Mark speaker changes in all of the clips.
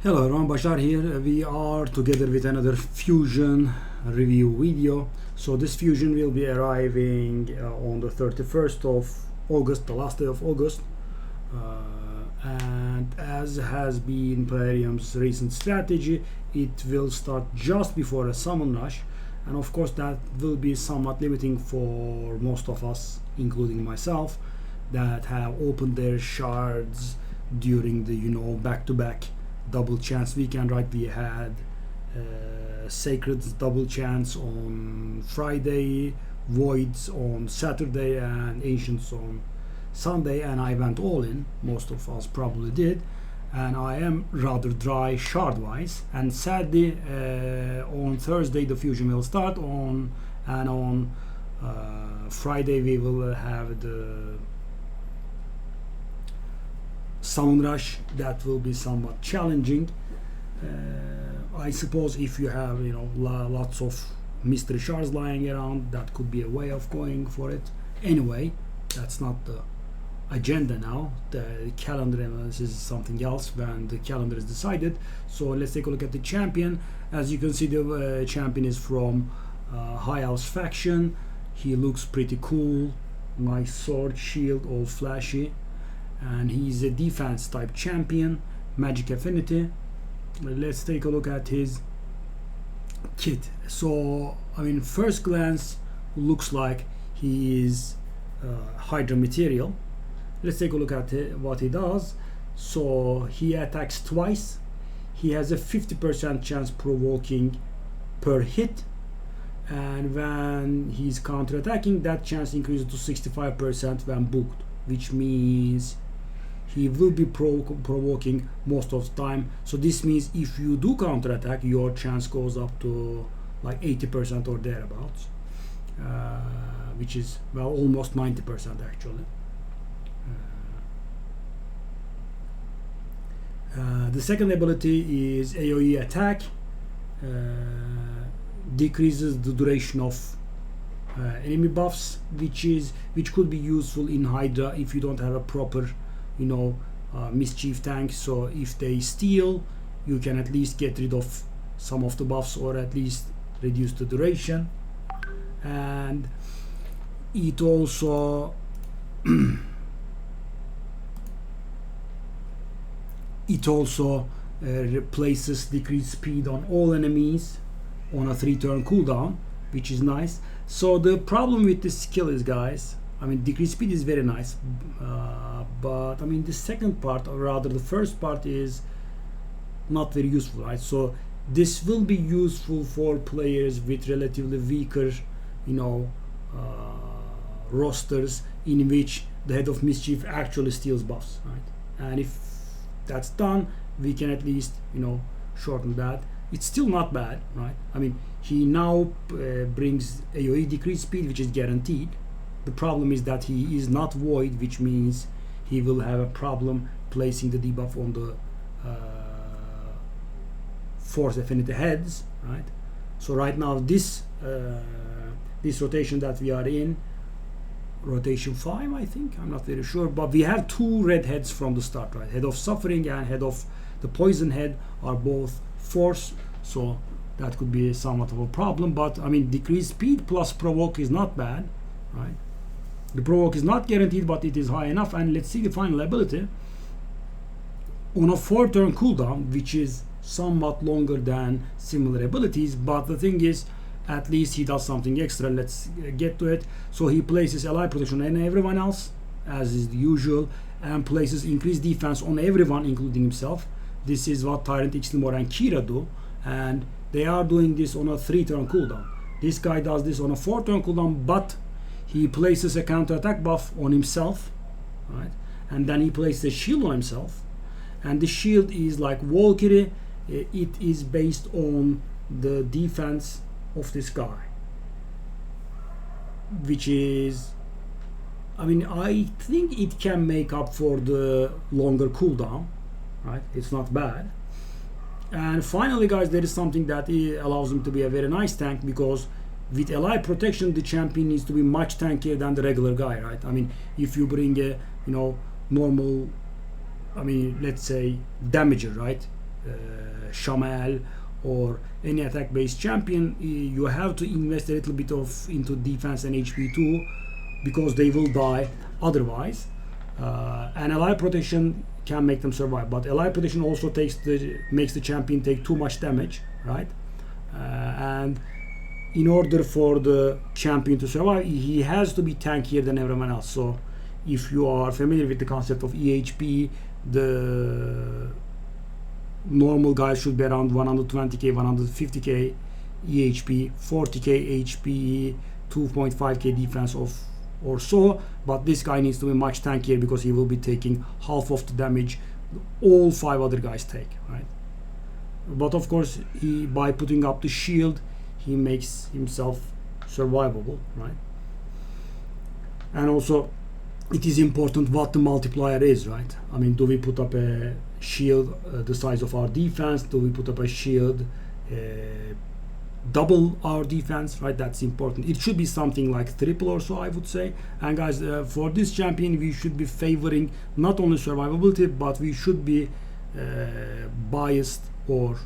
Speaker 1: Hello everyone, Bashar here. We are together with another Fusion review video. So this Fusion will be arriving on the 31st of August, the last day of August. And as has been Plarium's recent strategy, it will start just before a summon rush. And of course that will be somewhat limiting for most of us, including myself, that have opened their shards during the back-to-back double chance weekend, right? We had Sacred's double chance on Friday, Voids on Saturday, and Ancients on Sunday, and I went all in. Most of us probably did, and I am rather dry shard wise, and sadly on Thursday the Fusion will start on Friday we will have the Summon Rush. That will be somewhat challenging. I suppose if you have lots of mystery shards lying around, that could be a way of going for it. Anyway, that's not the agenda now. The calendar analysis is something else when the calendar is decided. So let's take a look at the champion. As you can see, the champion is from High Elves faction. He looks pretty cool, nice sword, shield, all flashy, and he's a defense type champion, magic affinity. Let's take a look at his kit. So first glance looks like he is Hydra material. Let's take a look at what he does. So he attacks twice. He has a 50% chance provoking per hit, and when he's counter-attacking, that chance increases to 65% when booked, which means he will be provoking most of the time. So this means if you do counter-attack, your chance goes up to like 80% or thereabouts, which is, well, almost 90% actually. The second ability is AoE attack. Decreases the duration of enemy buffs, which could be useful in Hydra if you don't have a proper mischief tank. So if they steal, you can at least get rid of some of the buffs, or at least reduce the duration. And it also replaces decreased speed on all enemies on a 3-turn cooldown, which is nice. So the problem with this skill is, guys, decreased speed is very nice, but the second part, or rather the first part, is not very useful, right? So this will be useful for players with relatively weaker rosters, in which the Head of Mischief actually steals buffs, right? And if that's done, we can at least shorten that. It's still not bad, right? He now brings AoE decreased speed, which is guaranteed. The problem is that he is not void, which means he will have a problem placing the debuff on the force affinity heads, right? So right now this rotation that we are in, rotation 5, I think, I'm not very sure, but we have two red heads from the start, right? Head of Suffering and Head of the Poison Head are both force, so that could be somewhat of a problem. But decreased speed plus provoke is not bad, right? The provoke is not guaranteed, but it is high enough. And let's see the final ability. On a 4-turn cooldown, which is somewhat longer than similar abilities, but the thing is, at least he does something extra. Let's get to it. So he places ally protection on everyone else, as is the usual, and places increased defense on everyone, including himself. This is what Tyrant, Islin, and Kira do, and they are doing this on a 3-turn cooldown. This guy does this on a 4-turn cooldown, but he places a counter-attack buff on himself, right? And then he places a shield on himself, and the shield is like Valkyrie. It is based on the defense of this guy, which is, I think it can make up for the longer cooldown, right? It's not bad. And finally, guys, there is something that allows him to be a very nice tank, because with ally protection, the champion needs to be much tankier than the regular guy, right? If you bring a normal, let's say damager, right? Shamel or any attack-based champion, you have to invest a little bit of into defense and HP too, because they will die otherwise. And ally protection can make them survive, but ally protection also makes the champion take too much damage, right? And in order for the champion to survive, he has to be tankier than everyone else. So if you are familiar with the concept of EHP, the normal guys should be around 120k, 150k EHP, 40k HP, 2.5k defense or so, but this guy needs to be much tankier because he will be taking half of the damage all 5 other guys take, right? But of course, by putting up the shield, he makes himself survivable, right? And also, it is important what the multiplier is, right? I mean, do we put up a shield the size of our defense? Do we put up a shield double our defense, right? That's important. It should be something like triple or so, I would say. And guys, for this champion, we should be favoring not only survivability, but we should be biased or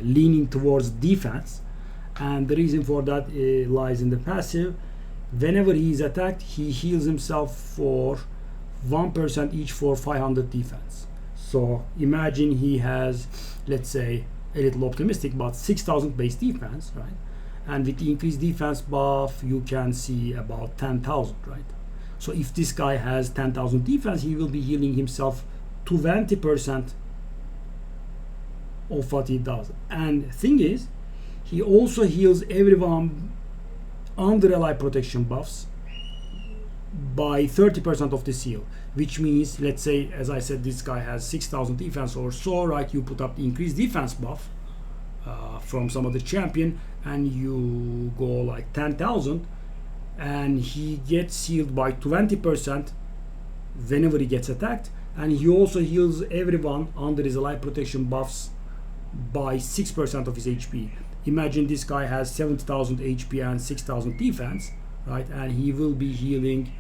Speaker 1: leaning towards defense. And the reason for that lies in the passive. Whenever he is attacked, he heals himself for 1% each for 500 defense. So imagine he has, let's say, a little optimistic, but 6,000 base defense, right? And with the increased defense buff, you can see about 10,000, right? So if this guy has 10,000 defense, he will be healing himself 20% of what he does. And thing is, he also heals everyone under ally protection buffs by 30% of the heal, which means, let's say, as I said, this guy has 6,000 defense or so, right? You put up the increased defense buff from some other champion, and you go like 10,000, and he gets healed by 20% whenever he gets attacked, and he also heals everyone under his ally protection buffs by 6% of his HP. Imagine this guy has 70,000 HP and 6,000 defense, right? And he will be healing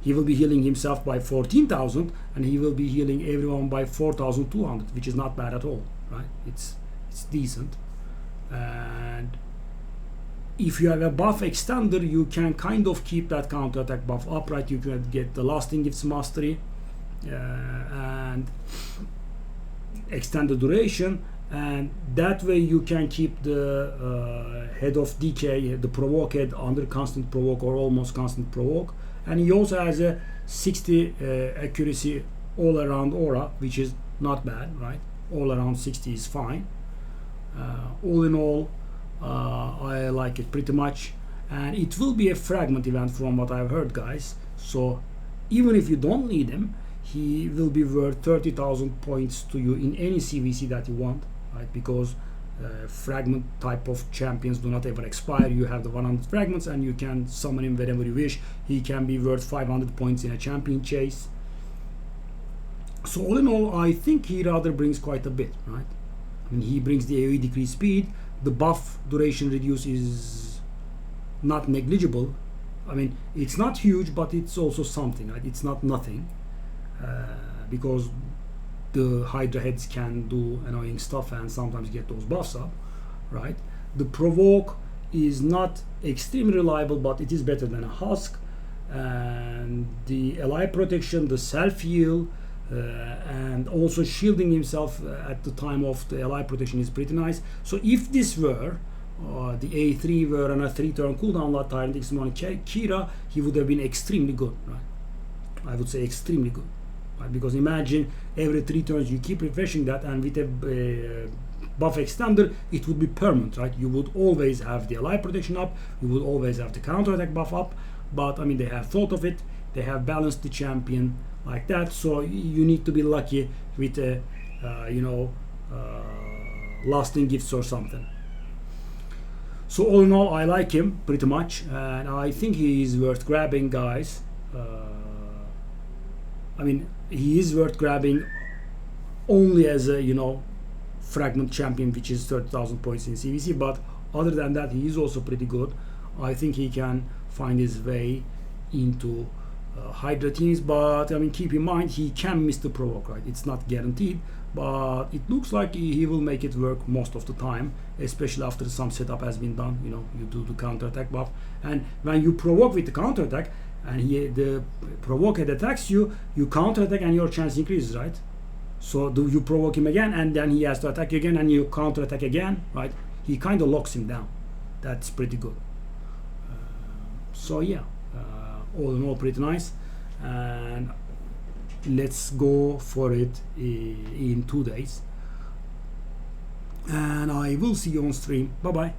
Speaker 1: he will be healing himself by 14,000, and he will be healing everyone by 4,200, which is not bad at all, right? It's decent. And if you have a buff extender, you can kind of keep that counter attack buff up, right? You can get the lasting gifts mastery and extend the duration, and that way you can keep the head of DK, the provoke head, under constant provoke or almost constant provoke. And he also has a 60 accuracy all around aura, which is not bad, right? All around 60 is fine. All in all, I like it pretty much, and it will be a fragment event from what I've heard, guys. So even if you don't need him, he will be worth 30,000 points to you in any CVC that you want, right? Because fragment type of champions do not ever expire. You have the 100 fragments, and you can summon him whenever you wish. He can be worth 500 points in a champion chase. So all in all, I think he rather brings quite a bit, right? I mean, he brings the AoE decrease speed. The buff duration reduce is not negligible. I mean, it's not huge, but it's also something, right? It's not nothing. Because the Hydra heads can do annoying stuff and sometimes get those buffs up, right? The provoke is not extremely reliable, but it is better than a husk. And the ally protection, the self heal, and also shielding himself at the time of the ally protection is pretty nice. So if this were the A3 were on a 3-turn cooldown like Tyrant X1 Kira, he would have been extremely good, right? I would say extremely good. Right? Because imagine every 3 turns you keep refreshing that, and with a buff extender, it would be permanent, right? You would always have the ally protection up, you would always have the counter attack buff up. But I mean, they have thought of it, they have balanced the champion like that. So you need to be lucky with a lasting gifts or something. So all in all, I like him pretty much, and I think he is worth grabbing, guys. I mean, he is worth grabbing only as a fragment champion, which is 30,000 points in CVC. But other than that, he is also pretty good. I think he can find his way into Hydra teams, but I mean, keep in mind he can miss the provoke, right? It's not guaranteed, but it looks like he will make it work most of the time, especially after some setup has been done. You know, you do the counter attack buff, and when you provoke with the counter attack, and the provoke head attacks you, you counter attack and your chance increases, right? So do you provoke him again, and then he has to attack you again, and you counter attack again, right? He kind of locks him down. That's pretty good. So yeah, all in all, pretty nice. And let's go for it in 2 days. And I will see you on stream. Bye bye.